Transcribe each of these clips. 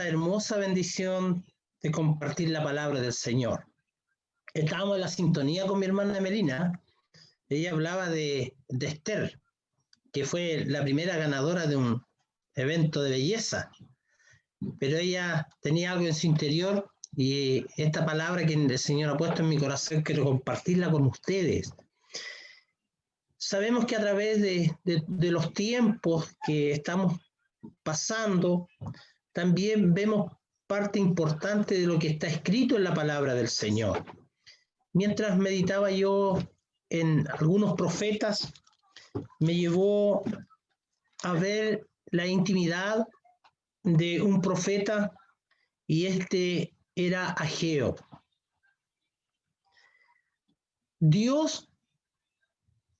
esta hermosa bendición de compartir la palabra del Señor. Estábamos en la sintonía con mi hermana Melina. Ella hablaba de Esther, que fue la primera ganadora de un evento de belleza, pero ella tenía algo en su interior y esta palabra que el Señor ha puesto en mi corazón quiero compartirla con ustedes. Sabemos que a través de los tiempos que estamos pasando, también vemos parte importante de lo que está escrito en la palabra del Señor. Mientras meditaba yo en algunos profetas, me llevó a ver la intimidad de un profeta, y este era Ageo. Dios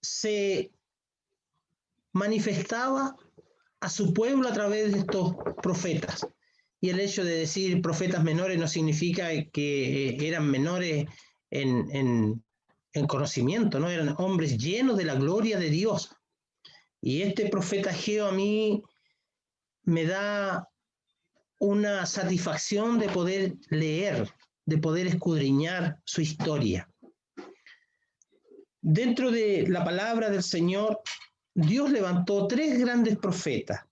se manifestaba a su pueblo a través de estos profetas. Y el hecho de decir profetas menores no significa que eran menores en conocimiento, ¿no? Eran hombres llenos de la gloria de Dios. Y este profeta Ageo a mí me da una satisfacción de poder leer, de poder escudriñar su historia. Dentro de la palabra del Señor, Dios levantó 3 grandes profetas,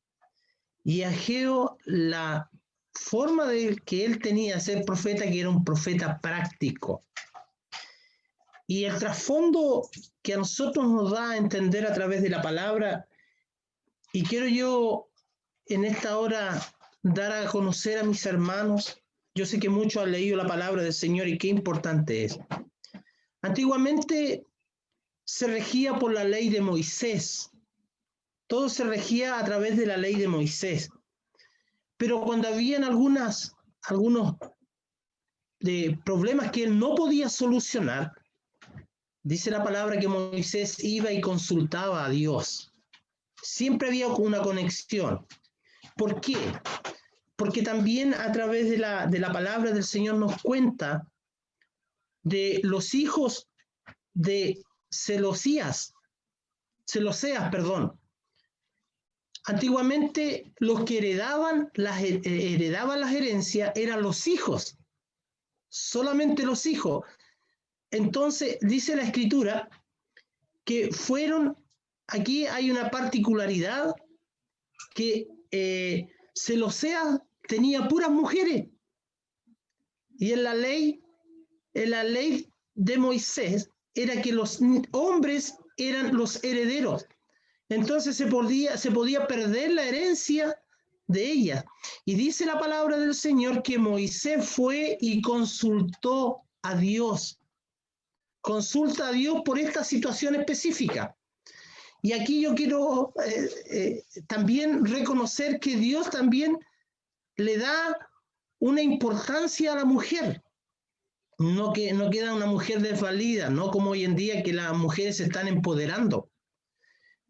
y Ageo, la forma de que él tenía de ser profeta, que era un profeta práctico. Y el trasfondo que a nosotros nos da a entender a través de la palabra, y quiero yo en esta hora dar a conocer a mis hermanos, yo sé que muchos han leído la palabra del Señor y qué importante es. Antiguamente se regía por la ley de Moisés. Todo se regía a través de la ley de Moisés. Pero cuando habían algunos problemas que él no podía solucionar, dice la palabra que Moisés iba y consultaba a Dios. Siempre había una conexión. ¿Por qué? Porque también a través de la palabra del Señor nos cuenta de los hijos de Celoseas, perdón. Antiguamente los que heredaban las herencias eran los hijos, solamente los hijos. Entonces dice la Escritura que aquí hay una particularidad, que Celoseas tenía puras mujeres, y en la ley de Moisés era que los hombres eran los herederos. Entonces se podía perder la herencia de ellas. Y dice la palabra del Señor que Moisés fue y consultó a Dios. Consulta a Dios por esta situación específica. Y aquí yo quiero también reconocer que Dios también le da una importancia a la mujer. No queda una mujer desvalida, no como hoy en día que las mujeres se están empoderando.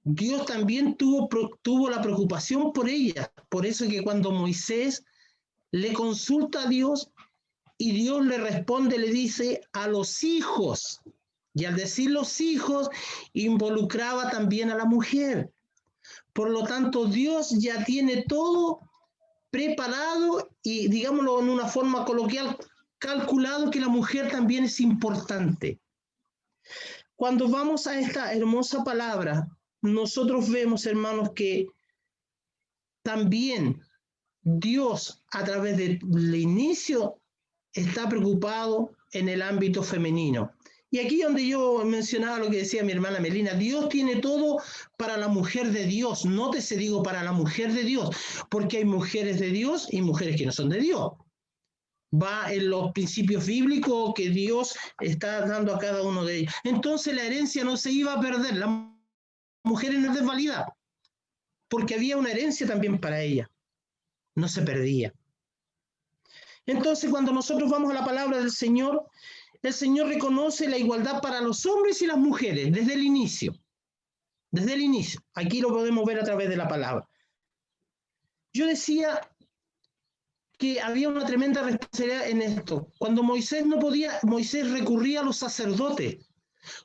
Dios también tuvo la preocupación por ella. Por eso que cuando Moisés le consulta a Dios y Dios le responde, le dice a los hijos. Y al decir los hijos, involucraba también a la mujer. Por lo tanto, Dios ya tiene todo preparado y, digámoslo en una forma coloquial, calculado que la mujer también es importante. Cuando vamos a esta hermosa palabra, nosotros vemos, hermanos, que también Dios, a través del inicio, está preocupado en el ámbito femenino. Y aquí donde yo mencionaba lo que decía mi hermana Melina, Dios tiene todo para la mujer de Dios. Nótese, digo, para la mujer de Dios, porque hay mujeres de Dios y mujeres que no son de Dios. Va en los principios bíblicos que Dios está dando a cada uno de ellos. Entonces la herencia no se iba a perder, la mujer no es desvalida, porque había una herencia también para ella, no se perdía. Entonces cuando nosotros vamos a la palabra del Señor, el Señor reconoce la igualdad para los hombres y las mujeres desde el inicio. Desde el inicio. Aquí lo podemos ver a través de la palabra. Yo decía que había una tremenda responsabilidad en esto. Cuando Moisés no podía, Moisés recurría a los sacerdotes,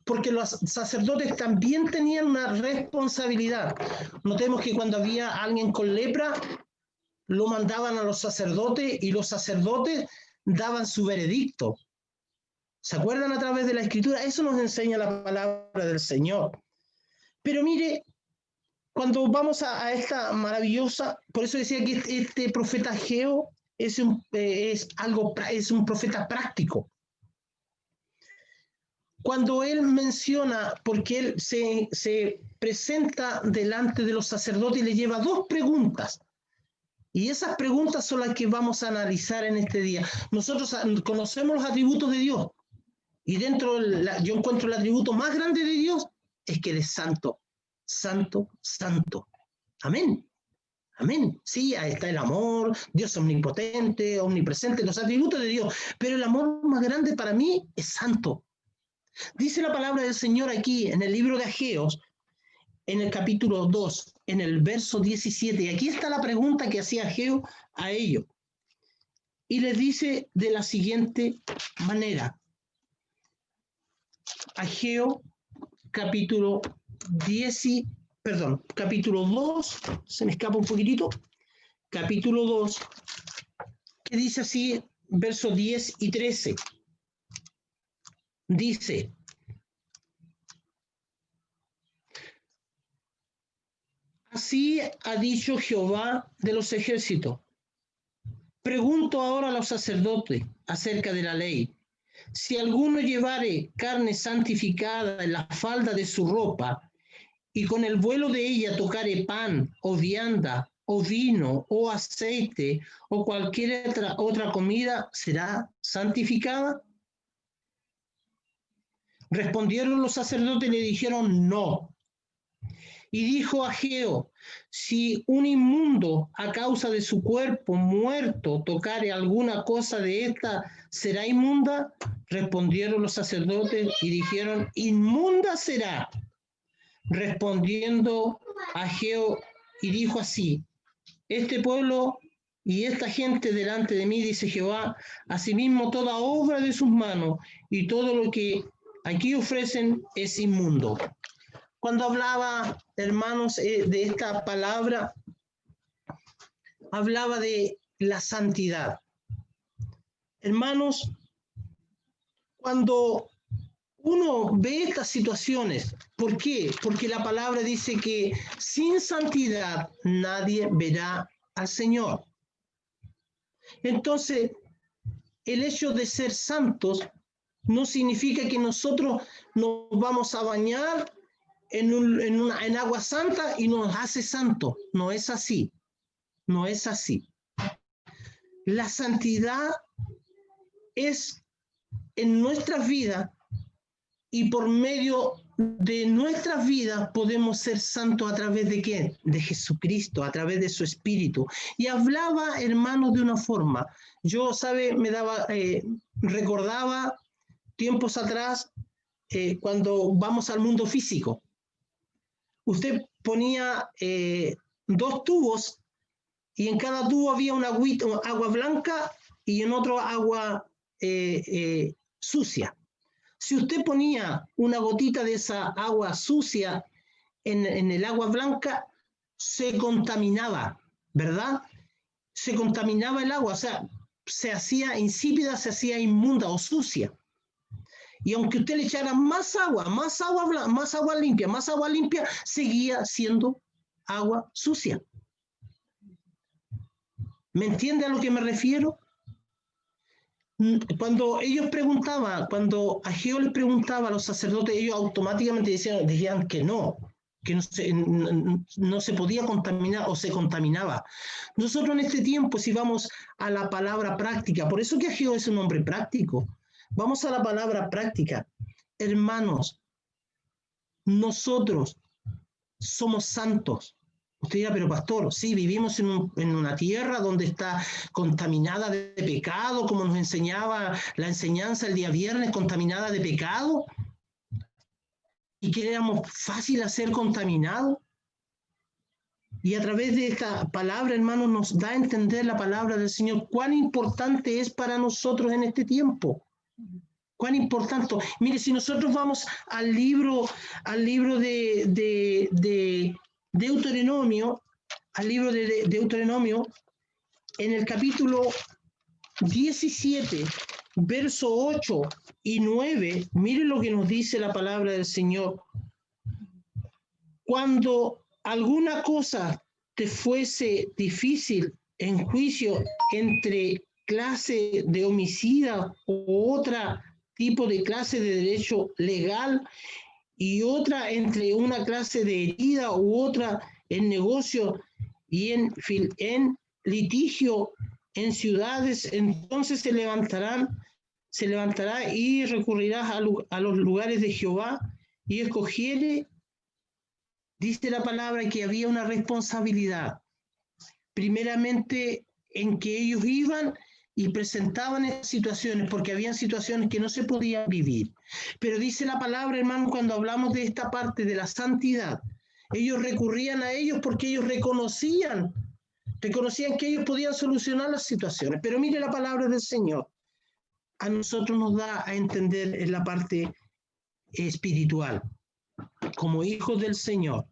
porque los sacerdotes también tenían una responsabilidad. Notemos que cuando había alguien con lepra, lo mandaban a los sacerdotes y los sacerdotes daban su veredicto. ¿Se acuerdan a través de la Escritura? Eso nos enseña la palabra del Señor. Pero mire, cuando vamos a esta maravillosa, por eso decía que este profeta Ageo es un profeta práctico. Cuando él menciona, porque él se presenta delante de los sacerdotes y le lleva dos preguntas. Y esas preguntas son las que vamos a analizar en este día. Nosotros conocemos los atributos de Dios. Y yo encuentro el atributo más grande de Dios es que Él es santo, santo, santo. Amén. Amén. Sí, ahí está el amor, Dios omnipotente, omnipresente, los atributos de Dios. Pero el amor más grande para mí es santo. Dice la palabra del Señor aquí en el libro de Ageos, en el capítulo 2, en el verso 17. Y aquí está la pregunta que hacía Ageo a ellos. Y les dice de la siguiente manera. Ageo, capítulo 2, se me escapa un poquitito, capítulo 2, que dice así, versos 10 y 13. Dice, así ha dicho Jehová de los ejércitos. Pregunto ahora a los sacerdotes acerca de la ley. Si alguno llevare carne santificada en la falda de su ropa, y con el vuelo de ella tocare pan, o vianda, o vino, o aceite, o cualquier otra comida, ¿será santificada? Respondieron los sacerdotes y le dijeron no. Y dijo Ageo, si un inmundo a causa de su cuerpo muerto tocare alguna cosa de esta, ¿será inmunda? Respondieron los sacerdotes y dijeron, inmunda será. Respondiendo Ageo y dijo así, este pueblo y esta gente delante de mí, dice Jehová, asimismo toda obra de sus manos y todo lo que aquí ofrecen es inmundo. Cuando hablaba, hermanos, de esta palabra, hablaba de la santidad. Hermanos, cuando uno ve estas situaciones, ¿por qué? Porque la palabra dice que sin santidad nadie verá al Señor. Entonces, el hecho de ser santos no significa que nosotros nos vamos a bañar en agua santa y nos hace santo. No es así. No es así. La santidad es en nuestras vidas y por medio de nuestras vidas podemos ser santos a través de ¿quién? De Jesucristo, a través de su Espíritu. Y hablaba, hermanos, de una forma. Yo, recordaba tiempos atrás cuando vamos al mundo físico. Usted ponía 2 tubos y en cada tubo había agua blanca y en otro agua sucia. Si usted ponía una gotita de esa agua sucia en el agua blanca, se contaminaba, ¿verdad? Se contaminaba el agua, o sea, se hacía insípida, se hacía inmunda o sucia. Y aunque usted le echara más agua limpia, seguía siendo agua sucia. ¿Me entiende a lo que me refiero? Cuando cuando Ageo les preguntaba a los sacerdotes, ellos automáticamente decían que no se podía contaminar o se contaminaba. Nosotros en este tiempo, si vamos a la palabra práctica, por eso que Ageo es un hombre práctico, vamos a la palabra práctica. Hermanos, nosotros somos santos. Usted dirá, pero pastor, sí, vivimos en una tierra donde está contaminada de pecado, como nos enseñaba la enseñanza el día viernes, contaminada de pecado, y que éramos fácil a ser contaminados. Y a través de esta palabra, hermanos, nos da a entender la palabra del Señor, cuán importante es para nosotros en este tiempo. Cuán importante. Mire, si nosotros vamos al libro de Deuteronomio, en el capítulo 17, verso 8 y 9, miren lo que nos dice la palabra del Señor. Cuando alguna cosa te fuese difícil en juicio entre clase de homicida u otra tipo de clase de derecho legal y otra entre una clase de herida u otra en negocio y en litigio en ciudades, entonces se levantará y recurrirás a los lugares de Jehová y escogiere. Dice la palabra que había una responsabilidad, primeramente en que ellos iban y presentaban esas situaciones, porque habían situaciones que no se podían vivir. Pero dice la palabra, hermano, cuando hablamos de esta parte de la santidad, ellos recurrían a ellos porque ellos reconocían que ellos podían solucionar las situaciones. Pero mire la palabra del Señor. A nosotros nos da a entender en la parte espiritual. Como hijos del Señor,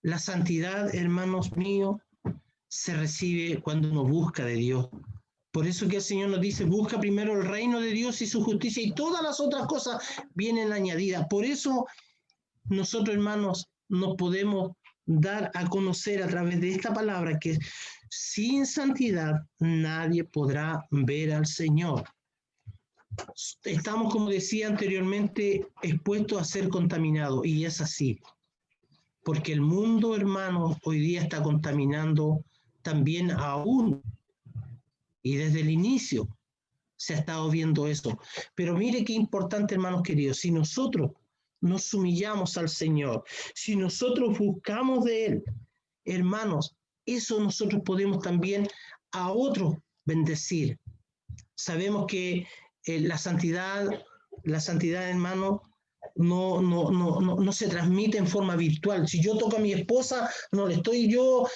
la santidad, hermanos míos, se recibe cuando uno busca de Dios. Por eso que el Señor nos dice, busca primero el reino de Dios y su justicia, y todas las otras cosas vienen añadidas. Por eso nosotros, hermanos, nos podemos dar a conocer a través de esta palabra que sin santidad nadie podrá ver al Señor. Estamos, como decía anteriormente, expuestos a ser contaminados, y es así. Porque el mundo, hermanos, hoy día está contaminando también aún. Y desde el inicio se ha estado viendo eso. Pero mire qué importante, hermanos queridos, si nosotros nos humillamos al Señor, si nosotros buscamos de Él, hermanos, eso nosotros podemos también a otros bendecir. Sabemos que la santidad, hermano, no se transmite en forma virtual. Si yo toco a mi esposa, no le estoy yo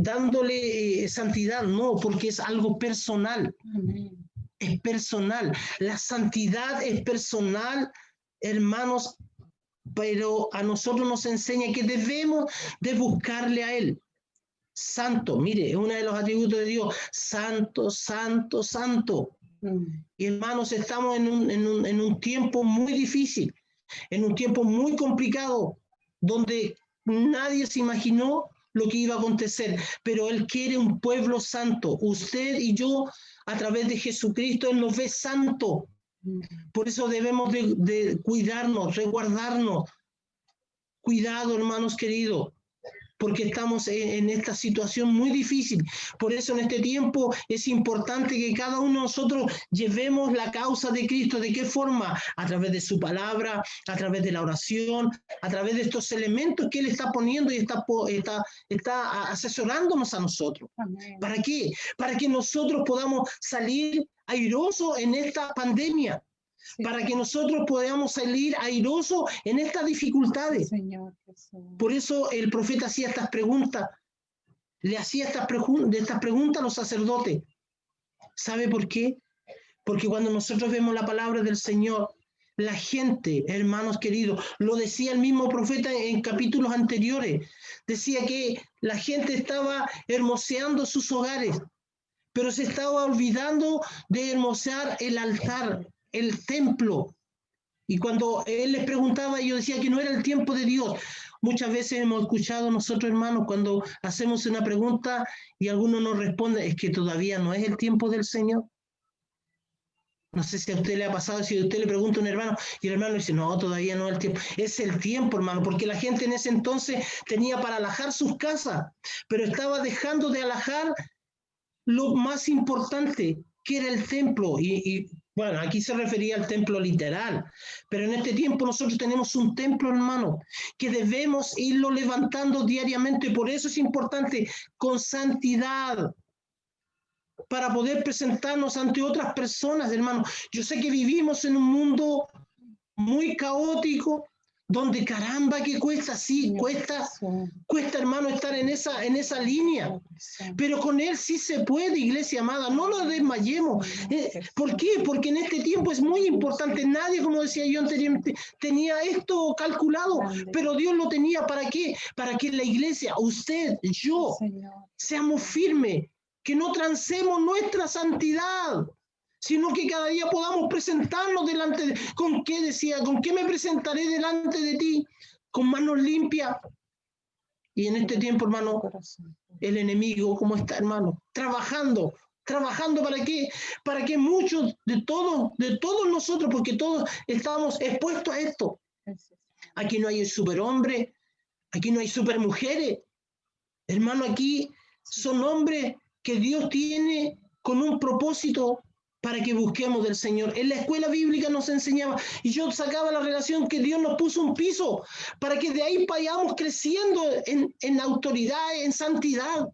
dándole santidad, no, porque es algo personal. Es personal. La santidad es personal, hermanos, pero a nosotros nos enseña que debemos de buscarle a Él. Santo, mire, es uno de los atributos de Dios. Santo, santo, santo. Y hermanos, estamos en un tiempo muy difícil, en un tiempo muy complicado, donde nadie se imaginó lo que iba a acontecer, pero Él quiere un pueblo santo. Usted y yo, a través de Jesucristo, Él nos ve santo. Por eso debemos de cuidarnos, resguardarnos. Cuidado, hermanos queridos, porque estamos en esta situación muy difícil. Por eso en este tiempo es importante que cada uno de nosotros llevemos la causa de Cristo. ¿De qué forma? A través de su palabra, a través de la oración, a través de estos elementos que Él está poniendo y está asesorándonos a nosotros. Amén. ¿Para qué? Para que nosotros podamos salir airosos en esta pandemia. Sí. Para que nosotros podamos salir airosos en estas dificultades. Señor Jesús. Por eso el profeta hacía estas preguntas, le hacía estas preguntas a los sacerdotes. ¿Sabe por qué? Porque cuando nosotros vemos la palabra del Señor, la gente, hermanos queridos, lo decía el mismo profeta en capítulos anteriores, decía que la gente estaba hermoseando sus hogares, pero se estaba olvidando de hermosear el altar, el templo. Y cuando Él les preguntaba, yo decía que no era el tiempo de Dios. Muchas veces hemos escuchado nosotros, hermanos, cuando hacemos una pregunta y alguno nos responde, es que todavía no es el tiempo del Señor. No sé si a usted le ha pasado, si a usted le pregunta a un hermano y el hermano dice, no, todavía no es el tiempo. Es el tiempo, hermano, porque la gente en ese entonces tenía para alhajar sus casas, pero estaba dejando de alhajar lo más importante, que era el templo. Y bueno, aquí se refería al templo literal, pero en este tiempo nosotros tenemos un templo, hermano, que debemos irlo levantando diariamente. Por eso es importante con santidad, para poder presentarnos ante otras personas, hermano. Yo sé que vivimos en un mundo muy caótico, donde caramba que cuesta, sí, cuesta, hermano, estar en esa línea, pero con Él sí se puede, iglesia amada, no nos desmayemos. ¿Por qué? Porque en este tiempo es muy importante. Nadie, como decía yo anteriormente, tenía esto calculado, pero Dios lo tenía. ¿Para qué? Para que la iglesia, usted, yo, seamos firmes que no transemos nuestra santidad, sino que cada día podamos presentarnos delante de... ¿Con qué decía? ¿Con qué me presentaré delante de ti? Con manos limpias. Y en este tiempo, hermano, el enemigo, ¿cómo está, hermano? Trabajando ¿para qué? Para que muchos de todos nosotros, porque todos estamos expuestos a esto. Aquí no hay superhombre, aquí no hay supermujeres. Hermano, aquí son hombres que Dios tiene con un propósito para que busquemos del Señor. En la escuela bíblica nos enseñaba, y yo sacaba la relación que Dios nos puso un piso para que de ahí vayamos creciendo en autoridad, en santidad,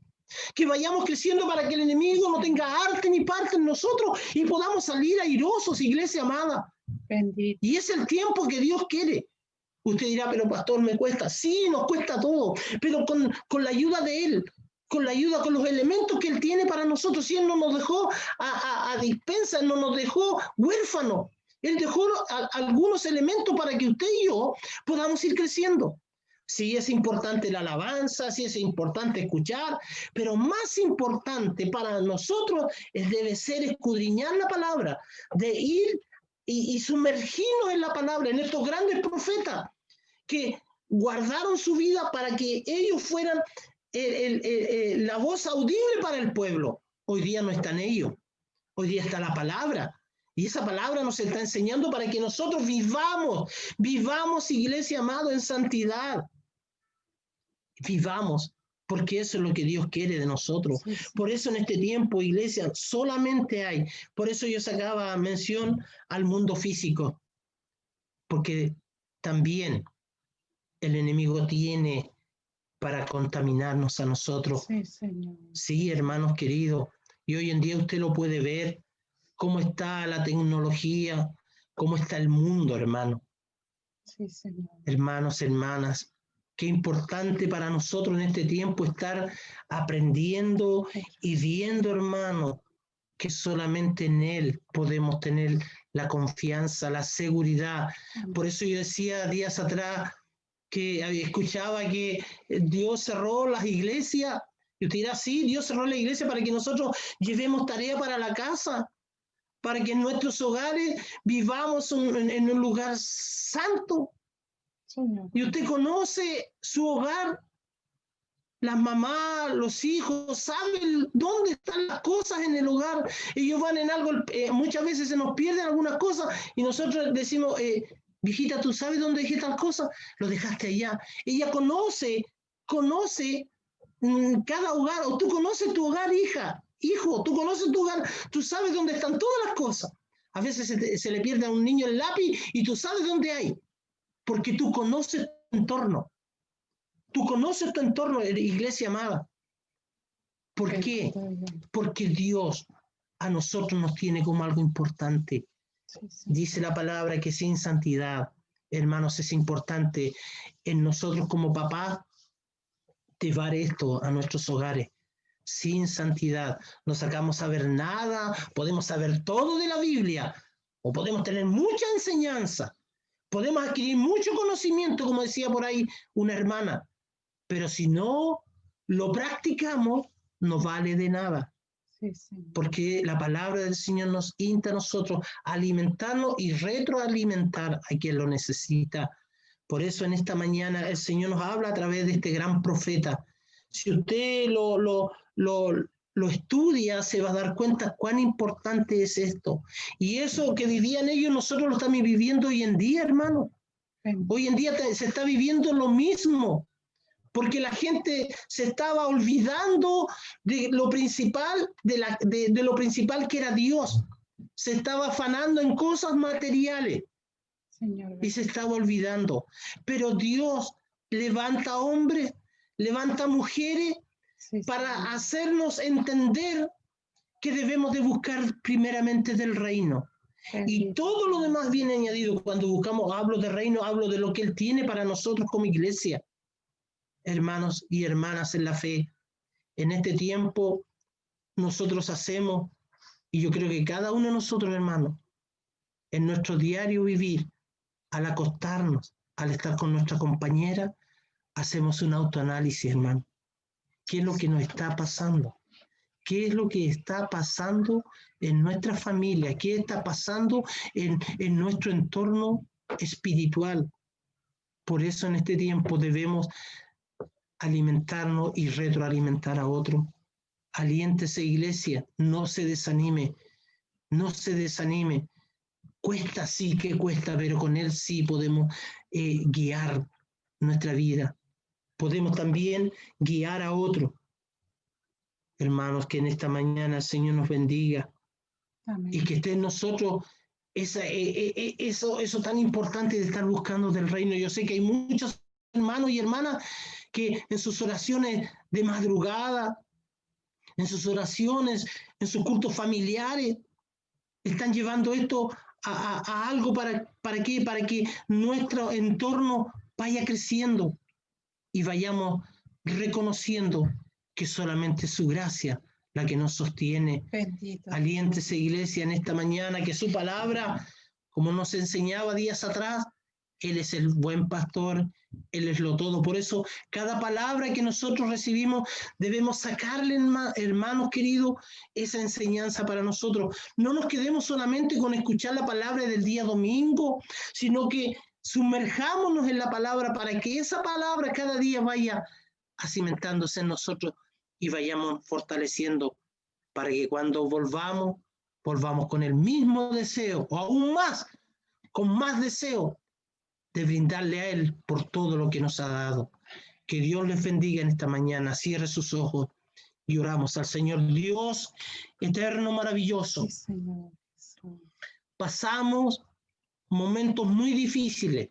que vayamos creciendo para que el enemigo no tenga arte ni parte en nosotros y podamos salir airosos, iglesia amada. Bendito. Y es el tiempo que Dios quiere. Usted dirá, pero pastor, me cuesta. Sí, nos cuesta todo, pero con la ayuda de Él, con la ayuda, con los elementos que Él tiene para nosotros. Si Él no nos dejó a dispensa, no nos dejó huérfanos. Él dejó algunos elementos para que usted y yo podamos ir creciendo. Sí es importante la alabanza, sí es importante escuchar, pero más importante para nosotros debe ser escudriñar la palabra, de ir y sumergirnos en la palabra, en estos grandes profetas que guardaron su vida para que ellos fueran la voz audible para el pueblo. Hoy día no están ellos, hoy día está la palabra. Y esa palabra nos está enseñando para que nosotros vivamos, iglesia amado, en santidad. Vivamos, porque eso es lo que Dios quiere de nosotros. Sí, sí. Por eso en este tiempo, iglesia, solamente hay. Por eso yo sacaba mención al mundo físico, porque también el enemigo tiene para contaminarnos a nosotros. Sí, Señor. Sí, hermanos queridos, y hoy en día usted lo puede ver, cómo está la tecnología, cómo está el mundo, hermano. Sí, Señor. Hermanos, hermanas, qué importante para nosotros en este tiempo estar aprendiendo y viendo, hermano, que solamente en Él podemos tener la confianza, la seguridad. Por eso yo decía días atrás que escuchaba que Dios cerró las iglesias. Y usted dirá, sí, Dios cerró la iglesia para que nosotros llevemos tarea para la casa, para que en nuestros hogares vivamos en un lugar santo. Señor. Y usted conoce su hogar, las mamás, los hijos, saben dónde están las cosas en el hogar. Ellos van en algo, muchas veces se nos pierden algunas cosas y nosotros decimos, viejita, ¿tú sabes dónde dejé tal cosa? Lo dejaste allá. Ella conoce cada hogar, o tú conoces tu hogar, hija, hijo, tú conoces tu hogar, tú sabes dónde están todas las cosas. A veces se le pierde a un niño el lápiz y tú sabes dónde hay, porque tú conoces tu entorno. Tú conoces tu entorno, iglesia amada. ¿Por qué? Porque Dios a nosotros nos tiene como algo importante. Dice la palabra que sin santidad, hermanos, es importante en nosotros como papás llevar esto a nuestros hogares. Sin santidad no sacamos a ver nada, podemos saber todo de la Biblia o podemos tener mucha enseñanza, podemos adquirir mucho conocimiento, como decía por ahí una hermana, pero si no lo practicamos, no vale de nada. Sí, sí. Porque la palabra del Señor nos insta a nosotros a alimentarnos y retroalimentar a quien lo necesita. Por eso en esta mañana el Señor nos habla a través de este gran profeta. Si usted lo estudia, se va a dar cuenta cuán importante es esto. Y eso que vivían ellos, nosotros lo estamos viviendo hoy en día, hermano. Hoy en día se está viviendo lo mismo, porque la gente se estaba olvidando de lo principal, de lo principal que era Dios. Se estaba afanando en cosas materiales. Señor. Y se estaba olvidando. Pero Dios levanta hombres, levanta mujeres, sí, para hacernos entender que debemos de buscar primeramente del reino. Y todo lo demás viene añadido. Cuando buscamos, hablo de reino, hablo de lo que Él tiene para nosotros como iglesia. Hermanos y hermanas en la fe, en este tiempo nosotros hacemos, y yo creo que cada uno de nosotros, hermanos, en nuestro diario vivir, al acostarnos, al estar con nuestra compañera, hacemos un autoanálisis, hermano. ¿Qué es lo que nos está pasando? qué es lo que está pasando en nuestra familia, qué está pasando en nuestro entorno espiritual. Por eso en este tiempo debemos alimentarnos y retroalimentar a otros. Aliéntese, iglesia, no se desanime, no se desanime. Cuesta, sí que cuesta, pero con Él sí podemos guiar nuestra vida. Podemos también guiar a otros. Hermanos, que en esta mañana el Señor nos bendiga. Amén. Y que esté en nosotros eso tan importante de estar buscando del reino. Yo sé que hay muchos hermanos y hermanas que en sus oraciones de madrugada, en sus oraciones, en sus cultos familiares, están llevando esto a algo para que nuestro entorno vaya creciendo y vayamos reconociendo que solamente es su gracia la que nos sostiene. Bendito. Aliéntese, iglesia, en esta mañana, que su palabra, como nos enseñaba días atrás, Él es el buen pastor, Él es lo todo. Por eso, cada palabra que nosotros recibimos, debemos sacarle, hermanos queridos, esa enseñanza para nosotros. No nos quedemos solamente con escuchar la palabra del día domingo, sino que sumerjámonos en la palabra para que esa palabra cada día vaya cimentándose en nosotros y vayamos fortaleciendo, para que cuando volvamos con el mismo deseo, o aún más, con más deseo de brindarle a Él por todo lo que nos ha dado. Que Dios les bendiga en esta mañana. Cierre sus ojos y oramos al Señor. Dios eterno, maravilloso. Sí, Señor. Pasamos momentos muy difíciles,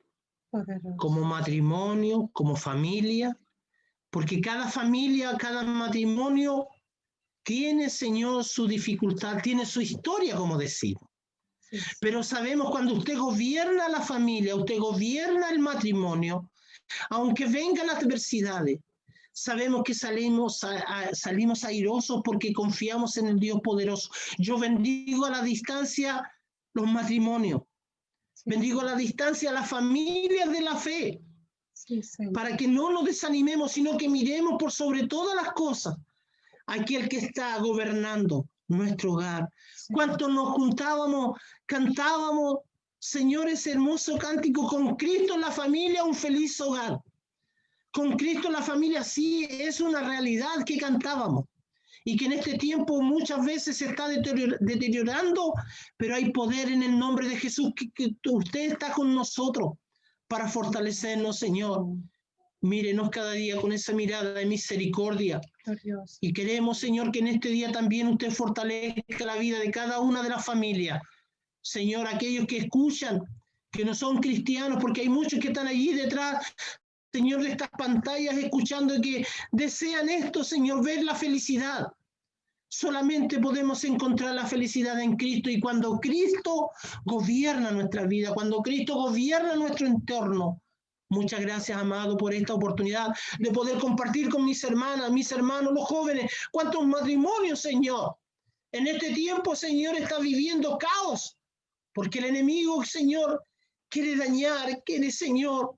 Poderoso. como matrimonio, como familia, porque cada familia, cada matrimonio tiene, Señor, su dificultad, tiene su historia, como decimos. Sí, sí. Pero sabemos, cuando usted gobierna la familia, usted gobierna el matrimonio, aunque vengan las adversidades, sabemos que salimos airosos porque confiamos en el Dios poderoso. Yo bendigo a la distancia los matrimonios, Sí, bendigo a la distancia las familias de la fe, sí, Señor. para que no nos desanimemos, sino que miremos por sobre todas las cosas aquel que está gobernando nuestro hogar. Sí. Cuánto nos juntábamos, cantábamos, Señor, ese hermoso cántico: con Cristo en la familia, un feliz hogar. Con Cristo en la familia, sí, es una realidad que cantábamos y que en este tiempo muchas veces se está deteriorando, pero hay poder en el nombre de Jesús, que usted está con nosotros para fortalecernos, Señor. Mírenos cada día con esa mirada de misericordia. Glorioso. Y queremos, Señor, que en este día también usted fortalezca la vida de cada una de las familias. Señor, aquellos que escuchan, que no son cristianos, porque hay muchos que están allí detrás, Señor, de estas pantallas, escuchando, y que desean esto, Señor, ver la felicidad. Solamente podemos encontrar la felicidad en Cristo, y cuando Cristo gobierna nuestra vida, cuando Cristo gobierna nuestro entorno. Muchas gracias, amado, por esta oportunidad de poder compartir con mis hermanas, mis hermanos, los jóvenes. Cuántos matrimonios, Señor, en este tiempo, Señor, está viviendo caos, porque el enemigo, Señor, quiere dañar, quiere, Señor,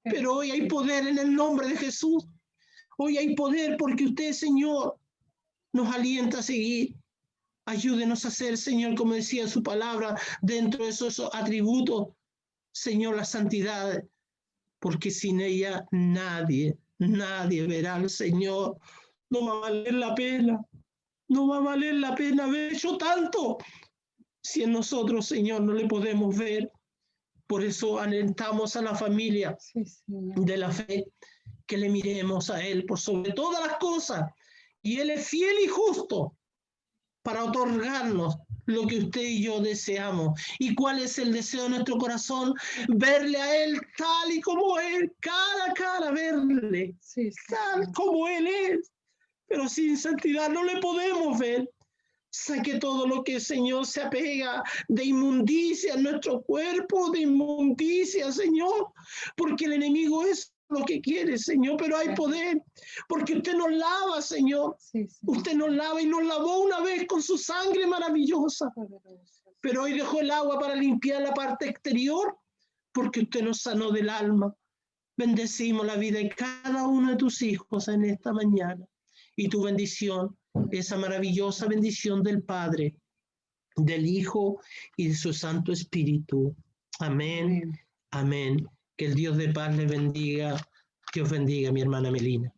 pero hoy hay poder en el nombre de Jesús. Hoy hay poder porque usted, Señor, nos alienta a seguir. Ayúdenos a hacer, Señor, como decía su palabra, dentro de esos atributos, Señor, la santidad, porque sin ella nadie verá al Señor. No va a valer la pena, no va a valer la pena haber hecho tanto si en nosotros, Señor, no le podemos ver. Por eso alentamos a la familia Sí, Señor. de la fe, que le miremos a Él por sobre todas las cosas, y Él es fiel y justo para otorgarnos lo que usted y yo deseamos. ¿Y cuál es el deseo de nuestro corazón? Verle a Él tal y como Él, cara a cara, verle Sí, tal Señor. como Él es. Pero sin santidad no le podemos ver. Saque todo lo que, Señor, se apega de inmundicia en nuestro cuerpo, de inmundicia, Señor, porque el enemigo es lo que quiere, Señor, pero hay poder, porque usted nos lava, Señor. Sí, Señor. Usted nos lava y nos lavó una vez con su sangre maravillosa, Poderoso. pero hoy dejó el agua para limpiar la parte exterior, porque usted nos sanó del alma. Bendecimos la vida de cada uno de tus hijos en esta mañana, y tu bendición esa maravillosa bendición del Padre, del Hijo y de su Santo Espíritu. Amén. Amén. Que el Dios de paz le bendiga. Que os bendiga, mi hermana Melina.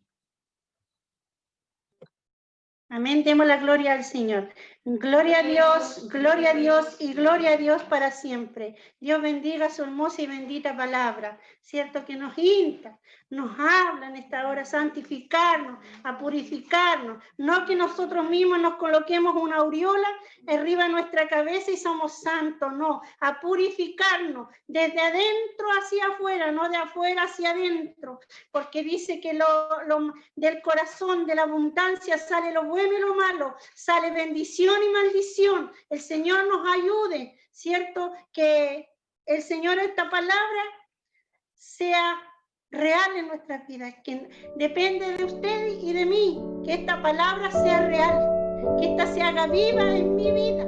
Amén, demos la gloria al Señor. Gloria a Dios y gloria a Dios para siempre. Dios bendiga su hermosa y bendita palabra, cierto que nos insta, nos habla en esta hora a santificarnos, a purificarnos, no que nosotros mismos nos coloquemos una aureola arriba de nuestra cabeza y somos santos, no, a purificarnos desde adentro hacia afuera, no de afuera hacia adentro, porque dice que del corazón, de la abundancia sale lo bueno y lo malo, sale bendición y maldición. El Señor nos ayude, ¿cierto? Que el Señor, esta palabra, sea real en nuestras vidas, que depende de ustedes y de mí, que esta palabra sea real, que esta se haga viva en mi vida,